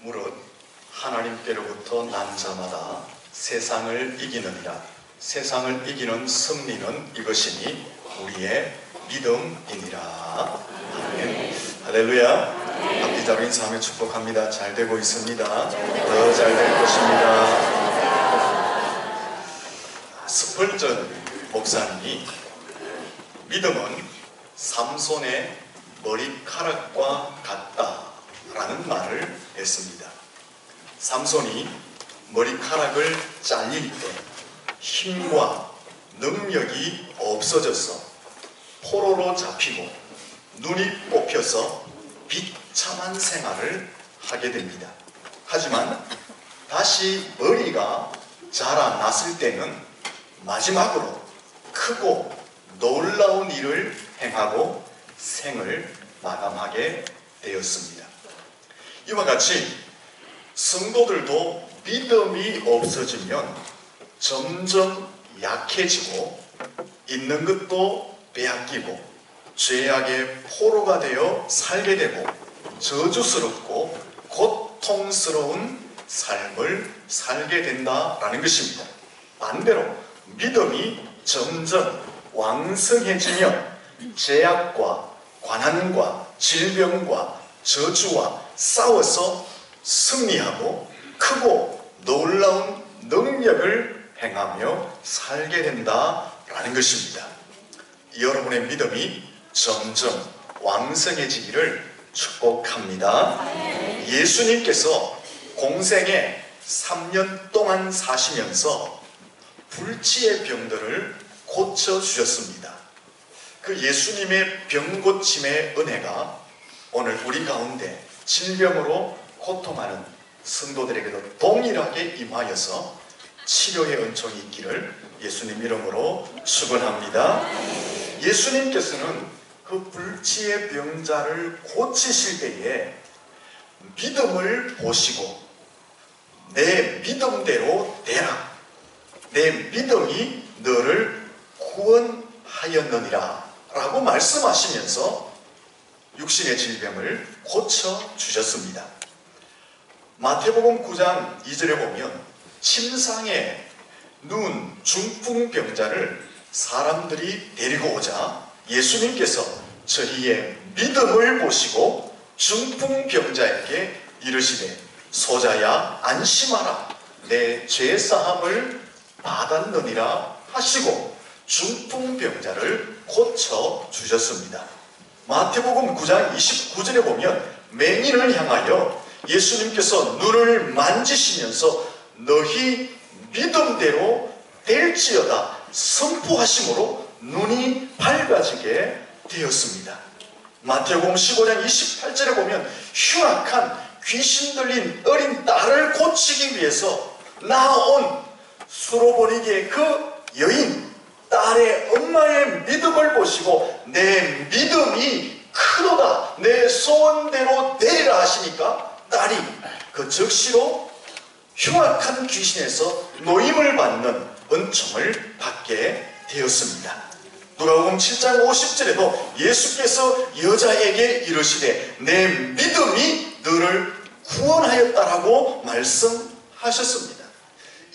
무릇 하나님께로부터 난 자마다 세상을 이기느니라. 세상을 이기는 승리는 이것이니 우리의 믿음이니라. 아멘. 할렐루야. 앞뒤 자로 인사하며 축복합니다. 잘 되고 있습니다. 더 잘 될 것입니다. 스펄전 목사님이 믿음은 삼손의 머리카락과 같다라는 말을 했습니다. 삼손이 머리카락을 잘릴 때 힘과 능력이 없어져서 포로로 잡히고 눈이 뽑혀서 비참한 생활을 하게 됩니다. 하지만 다시 머리가 자라났을 때는 마지막으로 크고 놀라운 일을 행하고 생을 마감하게 되었습니다. 이와 같이 성도들도 믿음이 없어지면 점점 약해지고 있는 것도 빼앗기고 죄악의 포로가 되어 살게 되고 저주스럽고 고통스러운 삶을 살게 된다라는 것입니다. 반대로 믿음이 점점 왕성해지면 죄악과 고난과 질병과 저주와 싸워서 승리하고 크고 놀라운 능력을 행하며 살게 된다라는 것입니다. 여러분의 믿음이 점점 왕성해지기를 축복합니다. 예수님께서 공생에 3년 동안 사시면서 불치의 병들을 고쳐주셨습니다. 그 예수님의 병고침의 은혜가 오늘 우리 가운데 질병으로 고통하는 성도들에게도 동일하게 임하여서 치료의 은총이 있기를 예수님 이름으로 축원합니다. 예수님께서는 그 불치의 병자를 고치실 때에 믿음을 보시고 내 믿음대로 되라. 내 믿음이 너를 구원하였느니라 라고 말씀하시면서 육신의 질병을 고쳐주셨습니다. 마태복음 9장 2절에 보면 침상에 누운 중풍병자를 사람들이 데리고 오자 예수님께서 저희의 믿음을 보시고 중풍병자에게 이르시되 소자야 안심하라 내 죄사함을 받았느니라 하시고 중풍병자를 고쳐주셨습니다. 마태복음 9장 29절에 보면 맹인을 향하여 예수님께서 눈을 만지시면서 너희 믿음대로 될지어다 선포하심으로 눈이 밝아지게 되었습니다. 마태복음 15장 28절에 보면 흉악한 귀신 들린 어린 딸을 고치기 위해서 나온 수로보니게의 그 여인 딸의 엄마의 믿음을 보시고 내 믿음이 크도다 내 소원대로 되리라 하시니까 딸이 그 즉시로 흉악한 귀신에서 노임을 받는 은총을 받게 되었습니다. 누가복음 7장 50절에도 예수께서 여자에게 이르시되 내 믿음이 너를 구원하였다라고 말씀하셨습니다.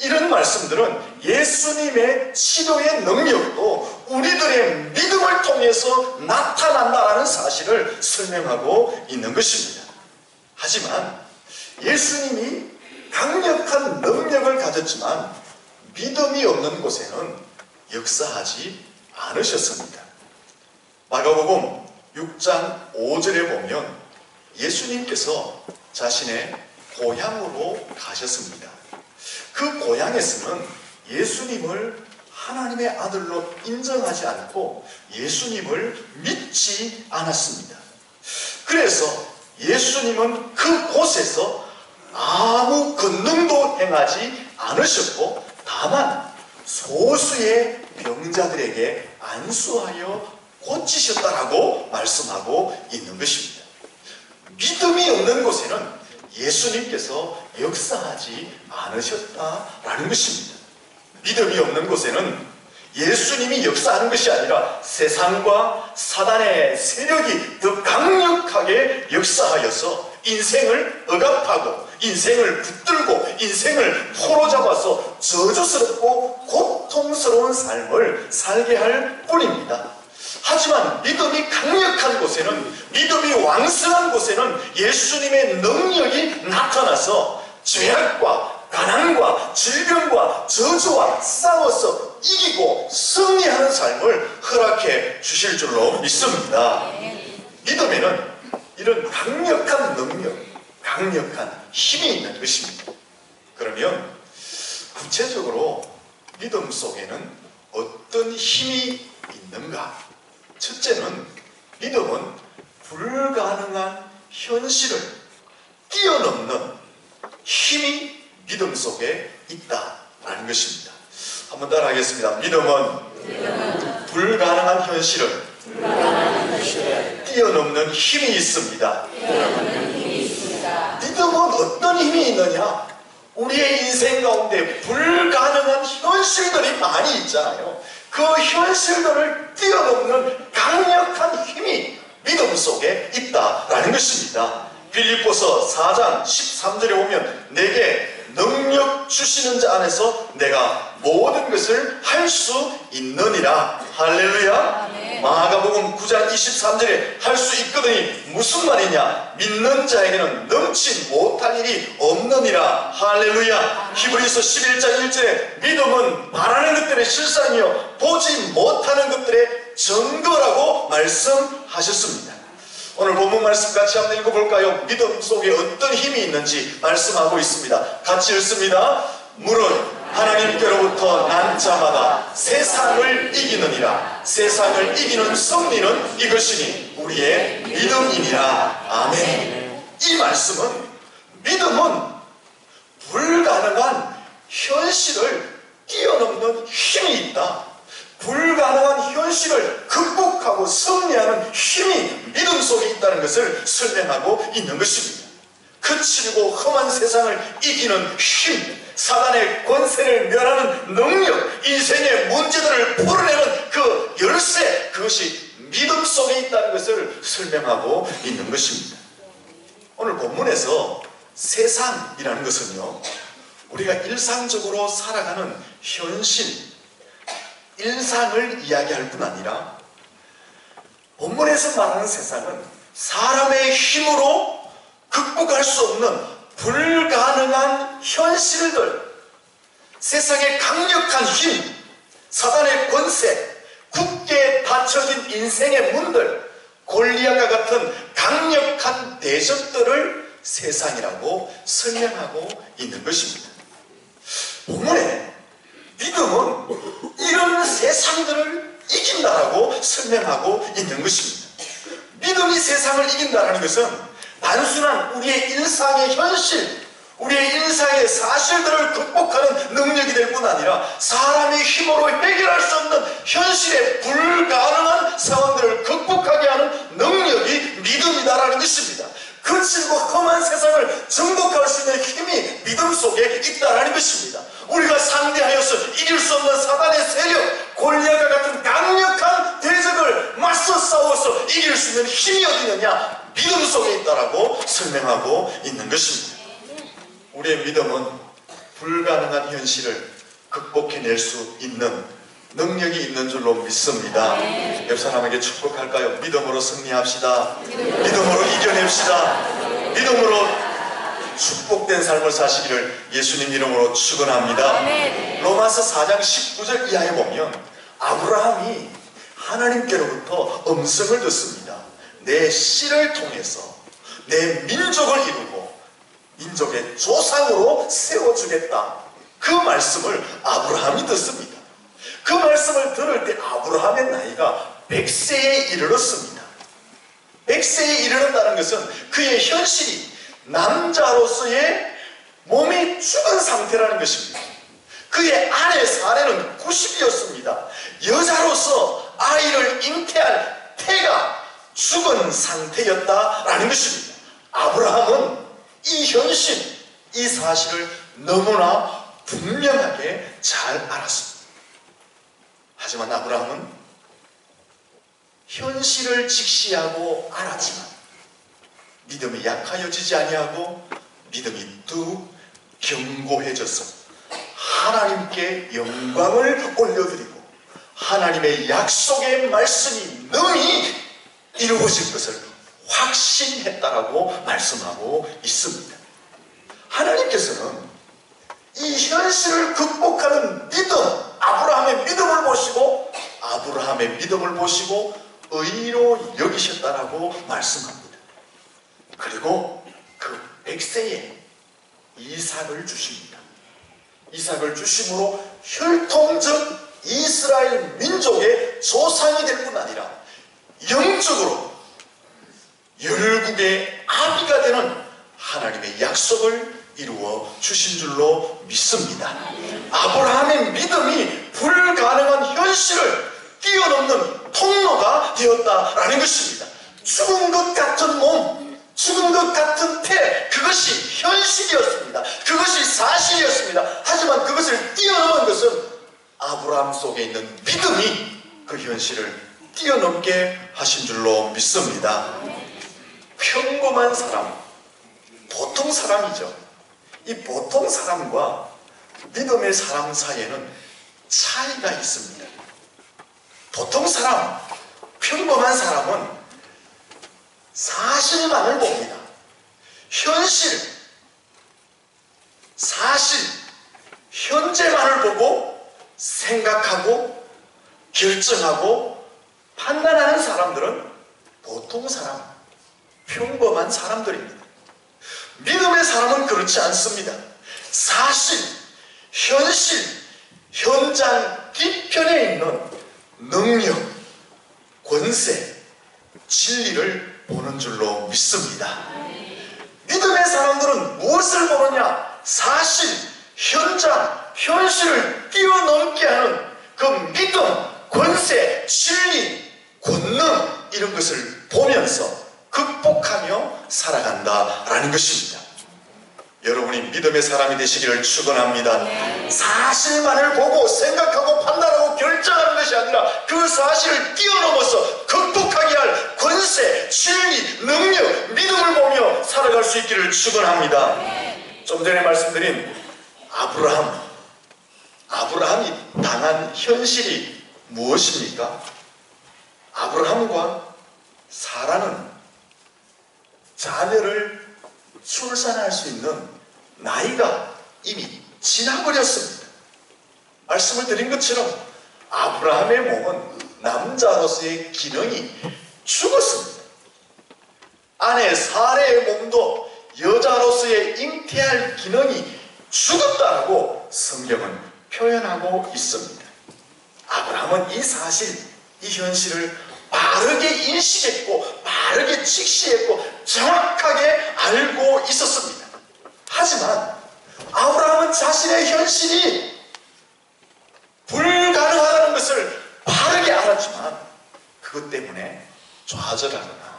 이런 말씀들은 예수님의 치료의 능력도 우리들의 믿음을 통해서 나타난다는 사실을 설명하고 있는 것입니다. 하지만 예수님이 강력한 능력을 가졌지만 믿음이 없는 곳에는 역사하지 않으셨습니다. 마가복음 6장 5절에 보면 예수님께서 자신의 고향으로 가셨습니다. 그 고향에서는 예수님을 하나님의 아들로 인정하지 않고 예수님을 믿지 않았습니다. 그래서 예수님은 그 곳에서 아무 권능도 행하지 않으셨고 다만 소수의 병자들에게 안수하여 고치셨다라고 말씀하고 있는 것입니다. 믿음이 없는 곳에는 예수님께서 역사하지 않으셨다라는 것입니다. 믿음이 없는 곳에는 예수님이 역사하는 것이 아니라 세상과 사단의 세력이 더 강력하게 역사하여서 인생을 억압하고 인생을 붙들고 인생을 포로잡아서 저주스럽고 고통스러운 삶을 살게 할 뿐입니다. 하지만 믿음이 강력한 곳에는, 믿음이 왕성한 곳에는 예수님의 능력이 나타나서 죄악과 가난과 질병과 저주와 싸워서 이기고 승리하는 삶을 허락해 주실 줄로 믿습니다. 믿음에는 이런 강력한 능력, 강력한 힘이 있는 것입니다. 그러면 구체적으로 믿음 속에는 어떤 힘이 있는가? 첫째는 믿음은 불가능한 현실을 뛰어넘는 힘이 믿음 속에 있다라는 것입니다. 한번 따라 하겠습니다. 믿음은 불가능한 현실을 뛰어넘는 힘이 있습니다. 믿음은 어떤 힘이 있느냐? 우리의 인생 가운데 불가능한 현실들이 많이 있잖아요. 그 현실들을 뛰어넘는 강력한 힘이 믿음 속에 있다라는 것입니다. 빌립보서 4장 13절에 보면 내게 능력 주시는 자 안에서 내가 모든 것을 할 수 있느니라. 할렐루야. 마가복음 9장 23절에 할 수 있거든이 무슨 말이냐? 믿는 자에게는 넘치 못할 일이 없느니라. 할렐루야. 히브리서 11장 1절에 믿음은 바라는 것들의 실상이요 보지 못하는 것들의 증거라고 말씀하셨습니다. 오늘 본문 말씀 같이 한번 읽어볼까요? 믿음 속에 어떤 힘이 있는지 말씀하고 있습니다. 같이 읽습니다. 물은 하나님께로부터 난 자마다 세상을 이기느니라. 세상을 이기는 승리는 이것이니 우리의 믿음이니라. 아멘. 이 말씀은 믿음은 불가능한 현실을 뛰어넘는 힘이 있다. 불가능한 현실을 극복하고 승리하는 힘이 믿음 속에 있다는 것을 설명하고 있는 것입니다. 거칠고 험한 세상을 이기는 힘, 사단의 권세를 멸하는 능력, 인생의 문제들을 풀어내는 그 열쇠, 그것이 믿음 속에 있다는 것을 설명하고 있는 것입니다. 오늘 본문에서 세상이라는 것은요, 우리가 일상적으로 살아가는 현실, 일상을 이야기할 뿐 아니라 본문에서 말하는 세상은 사람의 힘으로 극복할 수 없는 불가능한 현실들, 세상의 강력한 힘, 사단의 권세, 굳게 닫혀진 인생의 문들, 골리앗과 같은 강력한 대적들을 세상이라고 설명하고 있는 것입니다. 본문에 믿음은 이런 세상들을 이긴다라고 설명하고 있는 것입니다. 믿음이 세상을 이긴다는 것은 단순한 우리의 일상의 현실, 우리의 일상의 사실들을 극복하는 능력이 될 뿐 아니라 사람의 힘으로 해결할 수 없는 현실의 불가능한 상황들을 극복하게 하는 능력이 믿음이다라는 것입니다. 거칠고 험한 세상을 정복할 수 있는 힘이 믿음 속에 있다라는 것입니다. 우리가 상대하여서 이길 수 없는 사단의 세력, 골리앗과 같은 강력한 대적을 맞서 싸워서 이길 수 있는 힘이 어디 있느냐? 믿음 속에 있다라고 설명하고 있는 것입니다. 우리의 믿음은 불가능한 현실을 극복해낼 수 있는 능력이 있는 줄로 믿습니다. 옆 사람에게 축복할까요? 믿음으로 승리합시다. 믿음으로 이겨냅시다. 믿음으로 축복된 삶을 사시기를 예수님 이름으로 축원합니다. 로마서 4장 19절 이하에 보면 아브라함이 하나님께로부터 음성을 듣습니다. 내 씨를 통해서 내 민족을 이루고 민족의 조상으로 세워주겠다. 그 말씀을 아브라함이 듣습니다. 그 말씀을 들을 때 아브라함의 나이가 100세에 이르렀습니다. 100세에 이르렀다는 것은 그의 현실이 남자로서의 몸이 죽은 상태라는 것입니다. 그의 아내 사례는 90이었습니다. 여자로서 아이를 잉태할 태가 죽은 상태였다라는 것입니다. 아브라함은 이 현실, 이 사실을 너무나 분명하게 잘 알았습니다. 하지만 아브라함은 현실을 직시하고 알았지만 믿음이 약하여지지 아니하고 믿음이 뚝 견고해져서 하나님께 영광을 올려드리고 하나님의 약속의 말씀이 능히 이루어질 것을 확신했다라고 말씀하고 있습니다. 하나님께서는 이 현실을 극복하는 믿음, 아브라함의 믿음을 보시고 의로 여기셨다라고 말씀합니다. 그리고 그 100세에 이삭을 주십니다. 이삭을 주심으로 혈통적 이스라엘 민족의 조상이 될 뿐 아니라 영적으로 열국의 아비가 되는 하나님의 약속을 이루어 주신 줄로 믿습니다. 아브라함의 믿음이 불가능한 현실을 뛰어넘는 통로가 되었다라는 것입니다. 죽은 것 같은 몸, 죽은 것 같은 태, 그것이 현실이었습니다. 그것이 사실이었습니다. 하지만 그것을 뛰어넘은 것은 아브라함 속에 있는 믿음이 그 현실을 뛰어넘게 하신 줄로 믿습니다. 평범한 사람, 보통 사람이죠. 이 보통 사람과 믿음의 사람 사이에는 차이가 있습니다. 보통 사람, 평범한 사람은 사실만을 봅니다. 현실, 사실, 현재만을 보고 생각하고 결정하고 판단하는 사람들은 보통 사람, 평범한 사람들입니다. 믿음의 사람은 그렇지 않습니다. 사실, 현실, 현장 뒤편에 있는 능력, 권세, 진리를 보는 줄로 믿습니다. 믿음의 사람들은 무엇을 보느냐? 사실, 현장, 현실을 뛰어넘게 하는 그 믿음, 권세, 진리, 권능 이런 것을 보면서 극복하며 살아간다라는 것입니다. 여러분이 믿음의 사람이 되시기를 축원합니다. 사실만을 보고 생각하고 판단하고 결정하는 것이 아니라 그 사실을 뛰어넘어서 극복하게 할 권세, 진리, 능력, 믿음을 보며 살아갈 수 있기를 축원합니다. 좀 전에 말씀드린 아브라함이 당한 현실이 무엇입니까? 아브라함과 사라는 자녀를 출산할 수 있는 나이가 이미 지나버렸습니다. 말씀을 드린 것처럼 아브라함의 몸은 남자로서의 기능이 죽었습니다. 아내 사레의 몸도 여자로서의 잉태할 기능이 죽었다고 성경은 표현하고 있습니다. 아브라함은 이 사실, 이 현실을 바르게 인식했고 바르게 직시했고 정확하게 알고 있었습니다. 하지만 아브라함은 자신의 현실이 불가능하다는 것을 바르게 알았지만 그것 때문에 좌절하거나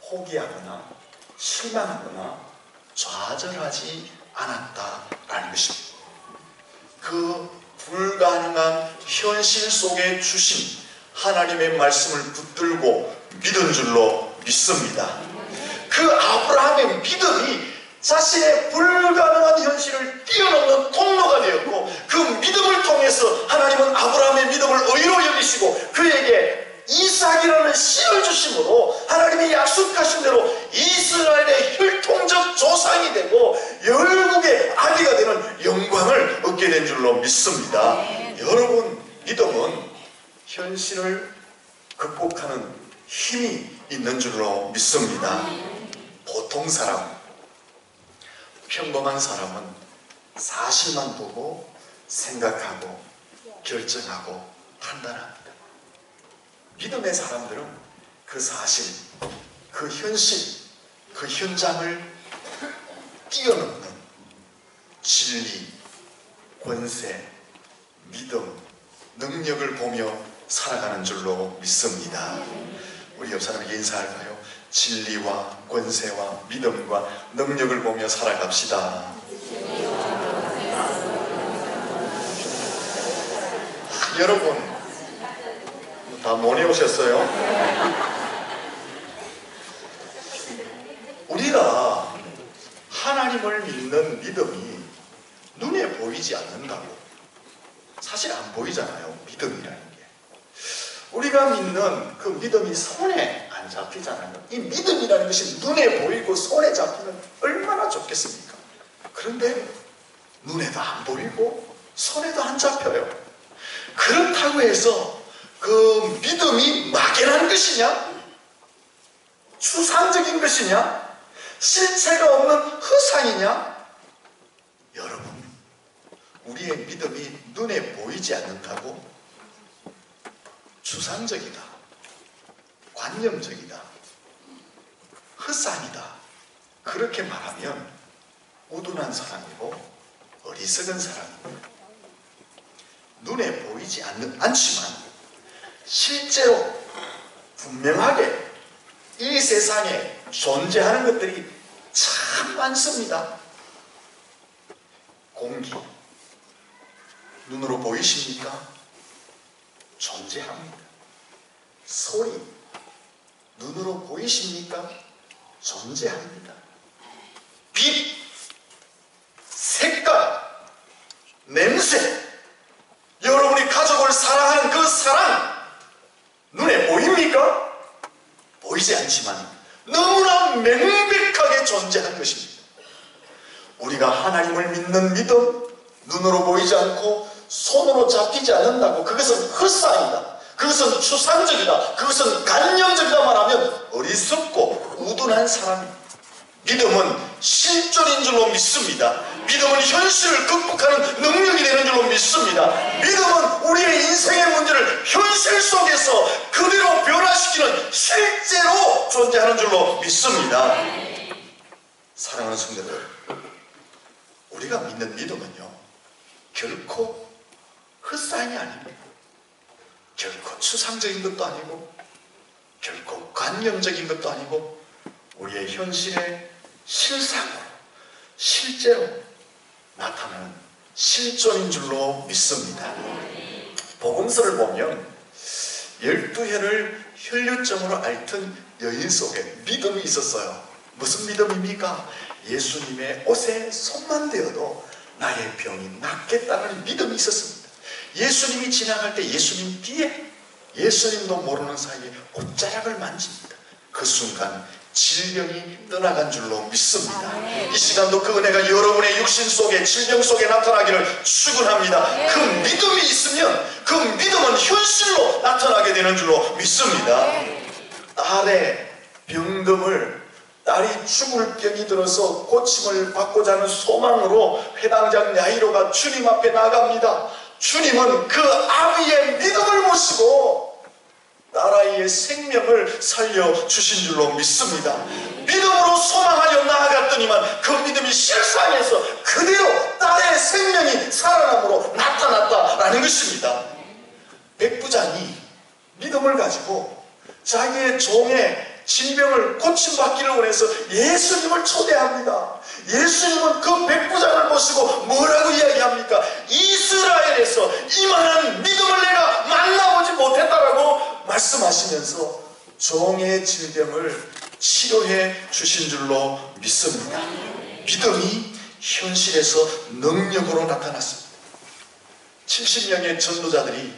포기하거나 실망하거나 좌절하지 않았다라는 것입니다. 그 불가능한 현실 속에 주신 하나님의 말씀을 붙들고 믿은 줄로 믿습니다. 그 아브라함의 믿음이 자신의 불가능한 현실을 뛰어넘는 통로가 되었고 그 믿음을 통해서 하나님은 아브라함의 믿음을 의로 여기시고 그에게 이삭이라는 씨를 주심으로 하나님이 약속하신 대로 이스라엘의 혈통적 조상이 되고 열국의 아비가 되는 영광을 얻게 된 줄로 믿습니다. 여러분, 믿음은 현실을 극복하는 힘이 있는 줄로 믿습니다. 보통 사람, 평범한 사람은 사실만 보고 생각하고 결정하고 판단합니다. 믿음의 사람들은 그 사실, 그 현실, 그 현장을 뛰어넘는 진리, 권세, 믿음, 능력을 보며 살아가는 줄로 믿습니다. 우리 옆 사람에게 인사할까요? 진리와 권세와 믿음과 능력을 보며 살아갑시다. 여러분, 다 모니 오셨어요? 하나님을 믿는 믿음이 눈에 보이지 않는다고. 사실 안 보이잖아요, 믿음이라는 게. 우리가 믿는 그 믿음이 손에 안 잡히잖아요. 이 믿음이라는 것이 눈에 보이고 손에 잡히면 얼마나 좋겠습니까? 그런데 눈에도 안 보이고 손에도 안 잡혀요. 그렇다고 해서 그 믿음이 막연한 것이냐? 추상적인 것이냐? 실체가 없는 허상이냐? 여러분, 우리의 믿음이 눈에 보이지 않는다고 추상적이다, 관념적이다, 헛상이다, 그렇게 말하면 우둔한 사람이고 어리석은 사람입니다. 눈에 보이지 않지만 실제로 분명하게 이 세상에 존재하는 것들이 참 많습니다. 공기, 눈으로 보이십니까? 존재합니다. 소리, 눈으로 보이십니까? 존재합니다. 빛, 색깔, 냄새, 여러분이 가족을 사랑하는 그 사랑, 눈에 보입니까? 보이지 않지만 너무나 명백하게 존재하는 것입니다. 우리가 하나님을 믿는 믿음, 눈으로 보이지 않고 손으로 잡히지 않는다고 그것은 헛상이다, 그것은 추상적이다, 그것은 관념적이다 말하면 어리석고 우둔한 사람입니다. 믿음은 실존인 줄로 믿습니다. 믿음은 현실을 극복하는 능력이 되는 줄로 믿습니다. 믿음은 우리의 인생의 문제를 현실 속에서 그대로 변화시키는 실제로 존재하는 줄로 믿습니다. 사랑하는 성도들, 우리가 믿는 믿음은요, 결코 헛상이 아닙니다. 결코 추상적인 것도 아니고 결코 관념적인 것도 아니고 우리의 현실의 실상으로 실제로 나타나는 실존인 줄로 믿습니다. 복음서를 보면 12해를 혈류증으로 앓던 여인 속에 믿음이 있었어요. 무슨 믿음입니까? 예수님의 옷에 손만 대어도 나의 병이 낫겠다는 믿음이 있었습니다. 예수님이 지나갈 때 예수님 뒤에 예수님도 모르는 사이에 옷자락을 만집니다. 그 순간 질병이 떠나간 줄로 믿습니다. 이 시간도 그 은혜가 여러분의 육신 속에, 질병 속에 나타나기를 축원합니다. 그 믿음이 있으면 그 믿음은 현실로 나타나게 되는 줄로 믿습니다. 딸의 병금을, 딸이 죽을 병이 들어서 고침을 받고자 하는 소망으로 회당장 야이로가 주님 앞에 나갑니다. 주님은 그 아비의 믿음을 모시고 딸아이의 생명을 살려주신 줄로 믿습니다. 믿음으로 소망하여 나아갔더니만 그 믿음이 실상에서 그대로 딸의 생명이 살아남으로 나타났다라는 것입니다. 백부장이 믿음을 가지고 자기의 종의 질병을 고침받기를 원해서 예수님을 초대합니다. 예수님은 그 백부장을 모시고 뭐라고 이야기합니까? 이스라엘에서 이만한 믿음을 내가 만나보지 못했다라고 말씀하시면서 종의 질병을 치료해 주신 줄로 믿습니다. 믿음이 현실에서 능력으로 나타났습니다. 70명의 전도자들이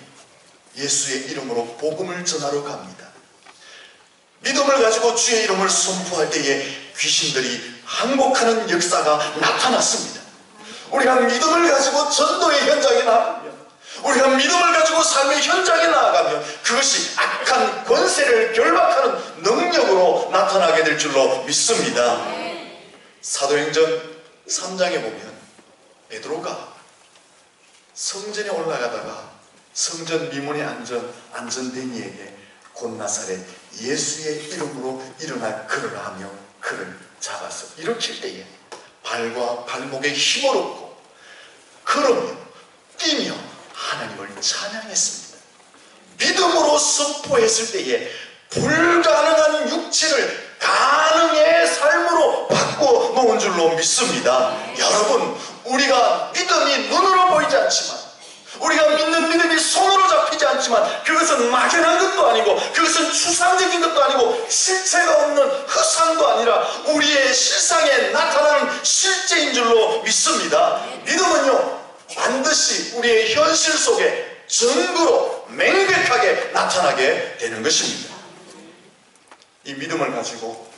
예수의 이름으로 복음을 전하러 갑니다. 믿음을 가지고 주의 이름을 선포할 때에 귀신들이 항복하는 역사가 나타났습니다. 우리가 믿음을 가지고 전도의 현장에 나가면, 우리가 믿음을 가지고 삶의 현장에 나아가면 그것이 악한 권세를 결박하는 능력으로 나타나게 될 줄로 믿습니다. 사도행전 3장에 보면 베드로가 성전에 올라가다가 성전 미문에 앉은 데니에게 곧나사렛 예수의 이름으로 일어나 걸으라 하며 그를 잡아서 일으킬 때에 발과 발목에 힘을 얻고 걸으며 뛰며 하나님을 찬양했습니다. 믿음으로 선포했을 때에 불가능한 육체를 가능의 삶으로 바꿔놓은 줄로 믿습니다. 여러분, 우리가 믿음이 눈으로 보이지 않지만 우리가 믿는 믿음이 손으로 잡히지 않지만 그것은 막연한 것도 아니고 그것은 추상적인 것도 아니고 실체가 없는 허상도 아니라 우리의 실상에 나타나는 실제인 줄로 믿습니다. 믿음은요, 반드시 우리의 현실 속에 증거로 명백하게 나타나게 되는 것입니다. 이 믿음을 가지고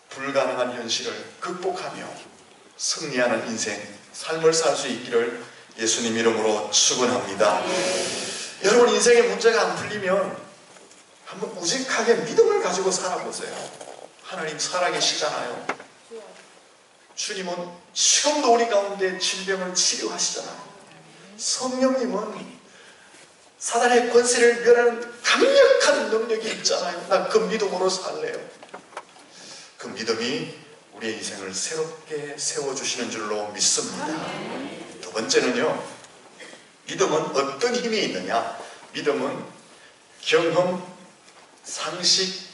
불가능한 현실을 극복하며 승리하는 인생, 삶을 살 수 있기를 예수님 이름으로 축원합니다. 여러분, 인생의 문제가 안 풀리면 한번 우직하게 믿음을 가지고 살아보세요. 하나님 살아계시잖아요. 주님은 지금도 우리 가운데 질병을 치료하시잖아요. 성령님은 사단의 권세를 멸하는 강력한 능력이 있잖아요. 나 그 믿음으로 살래요. 그 믿음이 우리의 인생을 새롭게 세워주시는 줄로 믿습니다. 두 번째는요, 믿음은 어떤 힘이 있느냐? 믿음은 경험, 상식,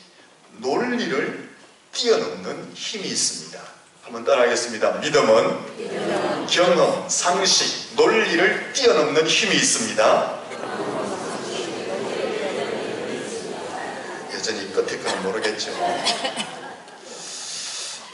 논리를 뛰어넘는 힘이 있습니다. 한번 따라하겠습니다. 믿음은 경험, 상식, 논리를 뛰어넘는 힘이 있습니다. 여전히 끝에 건 모르겠죠.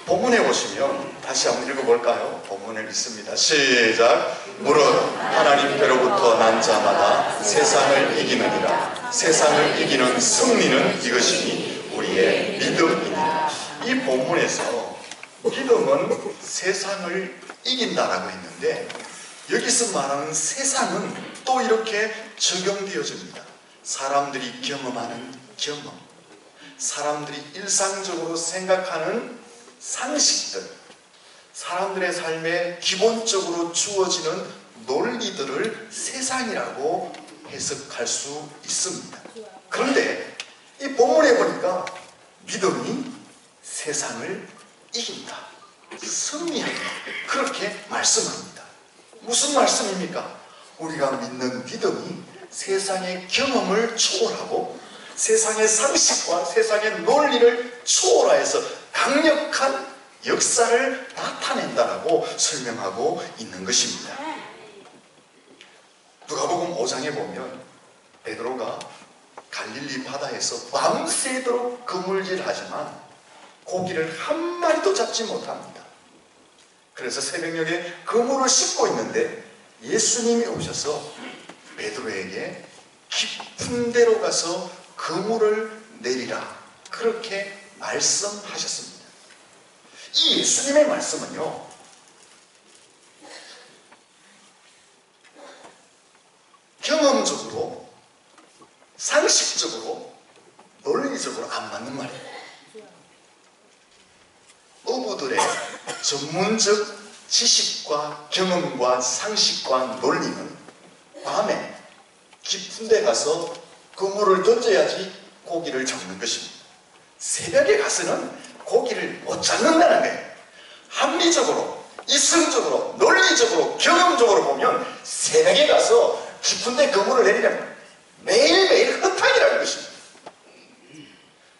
본문에 보시면 다시 한번 읽어볼까요? 본문에 있습니다. 시작. 무릇 하나님께로부터 난 자마다 세상을 이기느니라. 세상을 이기는 승리는 이것이니 우리의 믿음이니라. 이 본문에서 믿음은 세상을 이긴다라고 했는데, 여기서 말하는 세상은 또 이렇게 적용되어집니다. 사람들이 경험하는 경험, 사람들이 일상적으로 생각하는 상식들, 사람들의 삶에 기본적으로 주어지는 논리들을 세상이라고 해석할 수 있습니다. 그런데 이 본문에 보니까 믿음이 세상을 이긴다, 승리한다, 그렇게 말씀합니다. 무슨 말씀입니까? 우리가 믿는 믿음이 세상의 경험을 초월하고 세상의 상식과 세상의 논리를 초월하여서 강력한 역사를 나타낸다라고 설명하고 있는 것입니다. 누가복음 5장에 보면 베드로가 갈릴리 바다에서 밤새도록 그물질하지만 고기를 한 마리도 잡지 못합니다. 그래서 새벽녘에 그물을 씻고 있는데 예수님이 오셔서 베드로에게 깊은 데로 가서 그물을 내리라, 그렇게 말씀하셨습니다. 이 예수님의 말씀은요, 경험적으로, 상식적으로, 논리적으로 안 맞는 말이에요. 어부들의 전문적 지식과 경험과 상식과 논리는 밤에 깊은 데 가서 그물을 던져야지 고기를 잡는 것입니다. 새벽에 가서는 고기를 못 잡는다는 거예요. 합리적으로, 이성적으로, 논리적으로, 경험적으로 보면 새벽에 가서 깊은 데 그물을 내리려면 매일매일 허탕이라는 것입니다.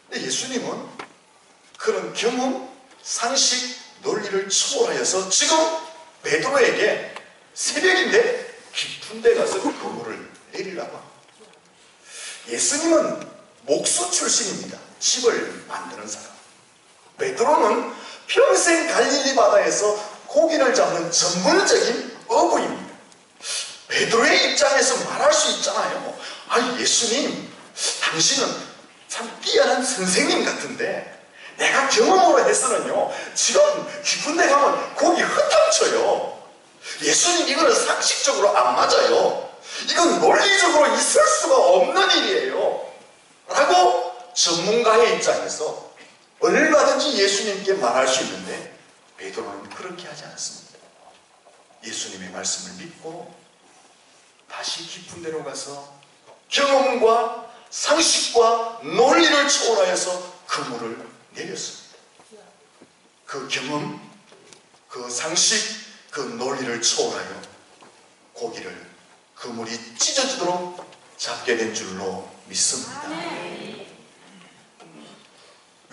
근데 예수님은 그런 경험, 상식, 논리를 초월하여서 지금 베드로에게 새벽인데 깊은 데 가서 그물을 내리라고 합니다. 예수님은 목수 출신입니다. 집을 만드는 사람. 베드로는 평생 갈릴리 바다에서 고기를 잡는 전문적인 어부입니다. 베드로의 입장에서 말할 수 있잖아요. 아, 예수님, 당신은 참 뛰어난 선생님 같은데 내가 경험으로 해서는요, 지금 깊은 데 가면 고기 흩어쳐요. 예수님, 이거는 상식적으로 안 맞아요. 이건 논리적으로 있을 수가 없는 일이에요. 라고 전문가의 입장에서 얼마든지 예수님께 말할 수 있는데 베드로는 그렇게 하지 않았습니다. 예수님의 말씀을 믿고 다시 깊은 데로 가서 경험과 상식과 논리를 초월하여서 그물을 내렸습니다. 그 경험, 그 상식, 그 논리를 초월하여 고기를 그물이 찢어지도록 잡게 된 줄로 믿습니다.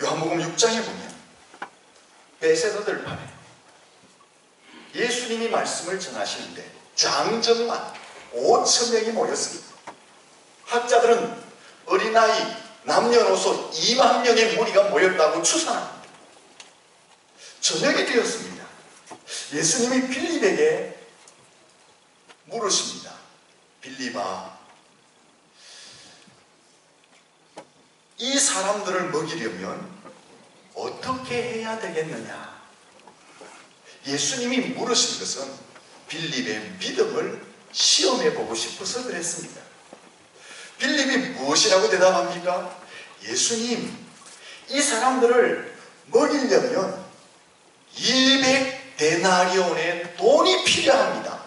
요한복음 6장에 보면 베세다 들판에 예수님이 말씀을 전하시는데 장정만 5천 명이 모였습니다. 학자들은 어린아이, 남녀노소 2만 명의 무리가 모였다고 추산합니다. 저녁이 되었습니다. 예수님이 빌립에게 물으십니다. 빌립아, 이 사람들을 먹이려면 어떻게 해야 되겠느냐? 예수님이 물으신 것은 빌립의 믿음을 시험해 보고 싶어서 그랬습니다. 빌립이 무엇이라고 대답합니까? 예수님, 이 사람들을 먹이려면 200데나리온의 돈이 필요합니다.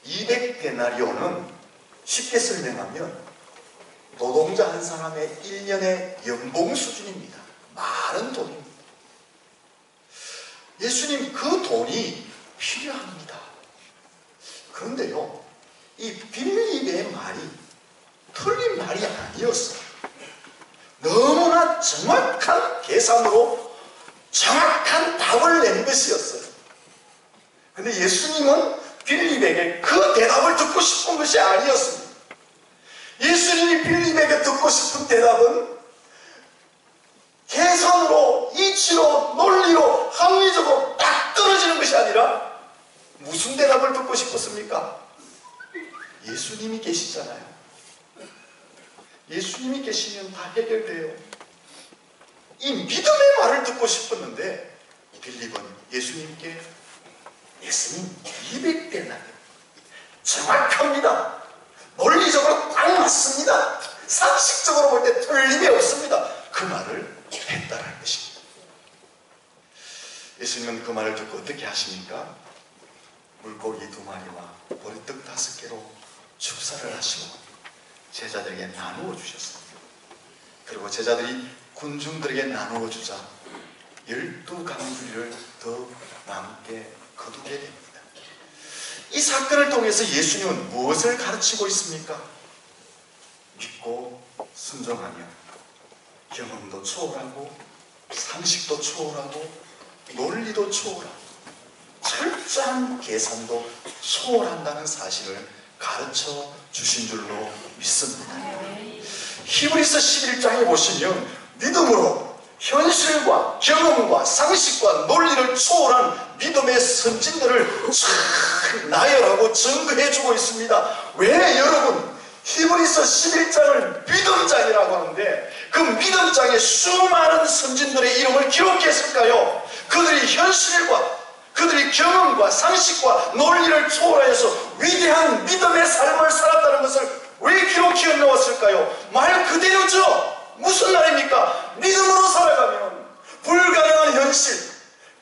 200데나리온은 쉽게 설명하면 노동자 한 사람의 1년의 연봉 수준입니다. 많은 돈입니다. 예수님, 그 돈이 필요합니다. 그런데요, 이 빌립의 말이 틀린 말이 아니었어요. 너무나 정확한 계산으로 정확한 답을 낸 것이었어요. 근데 예수님은 빌립에게 그 대답을 듣고 싶은 것이 아니었습니다. 예수님이 빌립에게 듣고 싶은 대답은 계산으로, 이치로, 논리로, 합리적으로 딱 떨어지는 것이 아니라 무슨 대답을 듣고 싶었습니까? 예수님이 계시잖아요. 예수님이 계시면 다 해결돼요. 이 믿음의 말을 듣고 싶었는데 빌립은 예수님께, 예수님 200데나리온 정확합니다. 논리적으로 딱 맞습니다. 상식적으로 볼 때 틀림이 없습니다. 그 말을 했다는 것입니다. 예수님은 그 말을 듣고 어떻게 하십니까? 물고기 2마리와 보리떡 5개로 축사를 하시고 제자들에게 나누어 주셨습니다. 그리고 제자들이 군중들에게 나누어 주자 12강주리를 더 남게 거두게 됩니다. 이 사건을 통해서 예수님은 무엇을 가르치고 있습니까? 믿고 순종하면 경험도 초월하고 상식도 초월하고 논리도 초월하고 철저한 계산도 초월한다는 사실을 가르쳐 주신 줄로 믿습니다. 히브리서 11장에 보시면 믿음으로 현실과 경험과 상식과 논리를 초월한 믿음의 선진들을 쫙 나열하고 증거해주고 있습니다. 왜 여러분 히브리서 11장을 믿음장이라고 하는데 그 믿음장에 수많은 선진들의 이름을 기록했을까요? 그들이 현실과 그들이 경험과 상식과 논리를 초월하여서 위대한 믿음의 삶을 살았다는 것을 왜 기록해 놓았을까요? 말 그대로죠. 무슨 말입니까? 믿음으로 살아가면 불가능한 현실,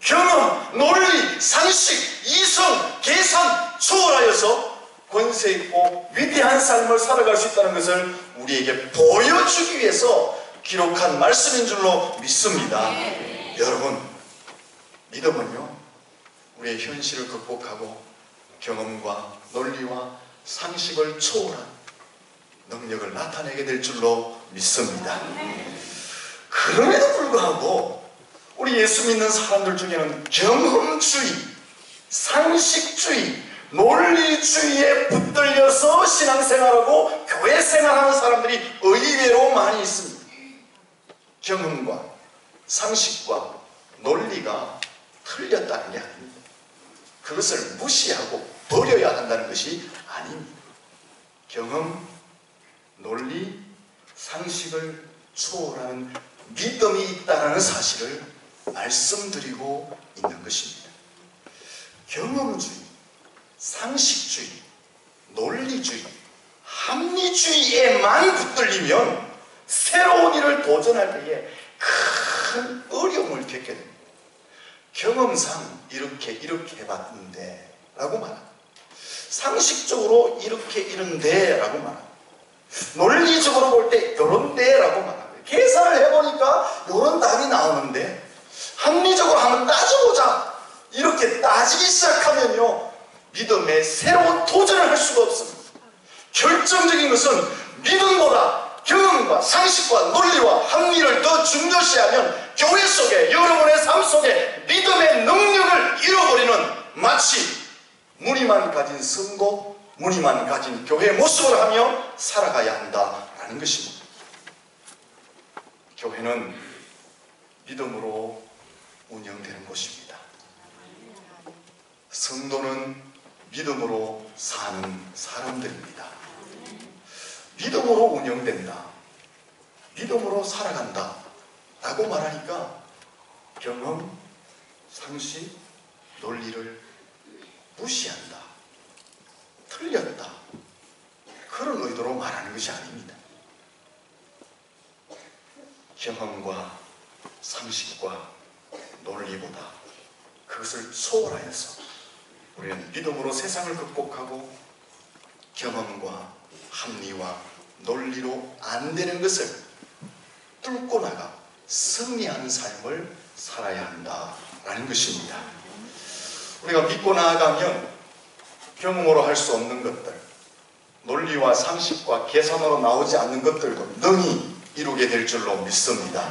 경험, 논리, 상식, 이성, 계산 초월하여서 권세 있고 위대한 삶을 살아갈 수 있다는 것을 우리에게 보여주기 위해서 기록한 말씀인 줄로 믿습니다. 여러분, 믿음은요, 우리의 현실을 극복하고 경험과 논리와 상식을 초월한 능력을 나타내게 될 줄로 믿습니다. 그럼에도 불구하고 우리 예수 믿는 사람들 중에는 경험주의, 상식주의, 논리주의에 붙들려서 신앙생활하고 교회생활하는 사람들이 의외로 많이 있습니다. 경험과 상식과 논리가 틀렸다는 게 아닙니다. 그것을 무시하고 버려야 한다는 것이 아닙니다. 경험, 논리, 상식을 초월하는 믿음이 있다는 사실을 말씀드리고 있는 것입니다. 경험주의, 상식주의, 논리주의, 합리주의에만 붙들리면 새로운 일을 도전할 때에 큰 어려움을 겪게 됩니다. 경험상 이렇게 해봤는데 라고 말합니다. 상식적으로 이런데 라고 말합니다. 논리적으로 볼 때 요런데 라고 말합니다. 계산을 해보니까 요런 답이 나오는데 합리적으로 한번 따져보자 이렇게 따지기 시작하면요 믿음에 새로운 도전을 할 수가 없습니다. 결정적인 것은 믿음보다 경험과 상식과 논리와 합리를 더 중요시하면 교회 속에 여러분의 삶 속에 믿음의 능력을 잃어버리는 마치 무늬만 가진 성도, 무늬만 가진 교회의 모습을 하며 살아가야 한다라는 것입니다. 교회는 믿음으로 운영되는 곳입니다. 성도는 믿음으로 사는 사람들입니다. 믿음으로 운영된다, 믿음으로 살아간다 라고 말하니까 경험, 상식, 논리를 무시한다, 틀렸다, 그런 의도로 말하는 것이 아닙니다. 경험과 상식과 논리보다 그것을 초월하여서 우리는 믿음으로 세상을 극복하고 경험과 합리와 논리로 안 되는 것을 뚫고 나가 승리하는 삶을 살아야 한다라는 것입니다. 우리가 믿고 나아가면 경험으로 할 수 없는 것들, 논리와 상식과 계산으로 나오지 않는 것들도 능히 이루게 될 줄로 믿습니다.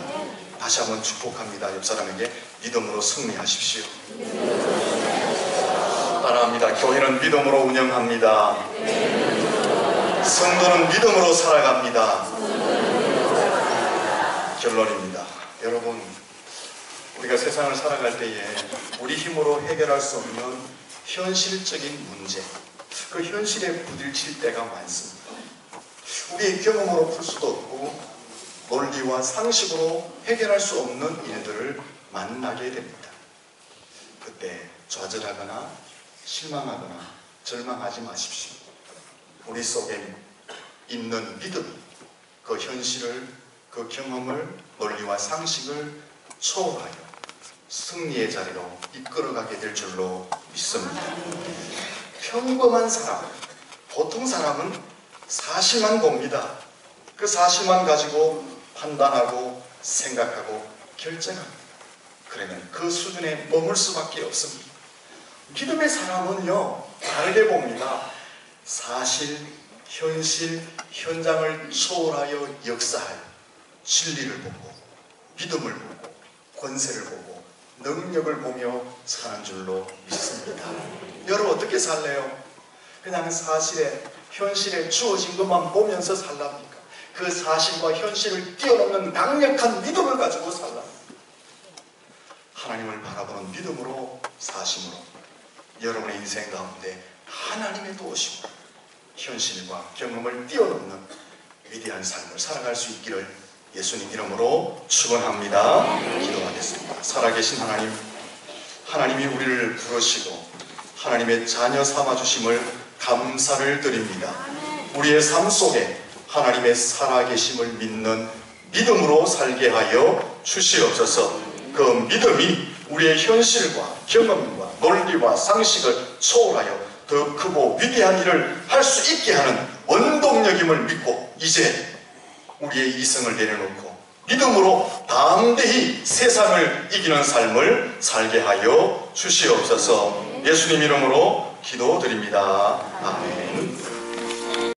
다시 한번 축복합니다. 옆 사람에게 믿음으로 승리하십시오. 따라합니다. 교회는 믿음으로 운영합니다. 성도는 믿음으로 살아갑니다. 결론입니다. 여러분, 우리가 세상을 살아갈 때에 우리 힘으로 해결할 수 없는 현실적인 문제, 그 현실에 부딪힐 때가 많습니다. 우리의 경험으로 풀 수도 없고 논리와 상식으로 해결할 수 없는 일들을 만나게 됩니다. 그때 좌절하거나 실망하거나 절망하지 마십시오. 우리 속에 있는 믿음이 그 현실을, 그 경험을, 논리와 상식을 초월하여 승리의 자리로 이끌어가게 될 줄로 믿습니다. 평범한 사람, 보통 사람은 사실만 봅니다. 그 사실만 가지고 판단하고 생각하고 결정합니다. 그러면 그 수준에 머물 수밖에 없습니다. 믿음의 사람은요, 다르게 봅니다. 사실, 현실, 현장을 초월하여 역사하여 진리를 보고 믿음을 보고 권세를 보고 능력을 보며 사는 줄로 믿습니다. 여러분 어떻게 살래요? 그냥 사실에, 현실에 주어진 것만 보면서 살랍니까? 그 사실과 현실을 뛰어넘는 강력한 믿음을 가지고 살랍니까? 하나님을 바라보는 믿음으로 사심으로 여러분의 인생 가운데 하나님의 도우심으로 현실과 경험을 뛰어넘는 위대한 삶을 살아갈 수 있기를 예수님 이름으로 축원합니다. 기도하겠습니다. 살아계신 하나님, 하나님이 우리를 부르시고 하나님의 자녀 삼아주심을 감사를 드립니다. 우리의 삶 속에 하나님의 살아계심을 믿는 믿음으로 살게 하여 주시옵소서. 그 믿음이 우리의 현실과 경험과 논리와 상식을 초월하여 더 크고 위대한 일을 할 수 있게 하는 원동력임을 믿고 이제 우리의 이성을 내려놓고 믿음으로 담대히 세상을 이기는 삶을 살게 하여 주시옵소서. 예수님 이름으로 기도드립니다. 아멘.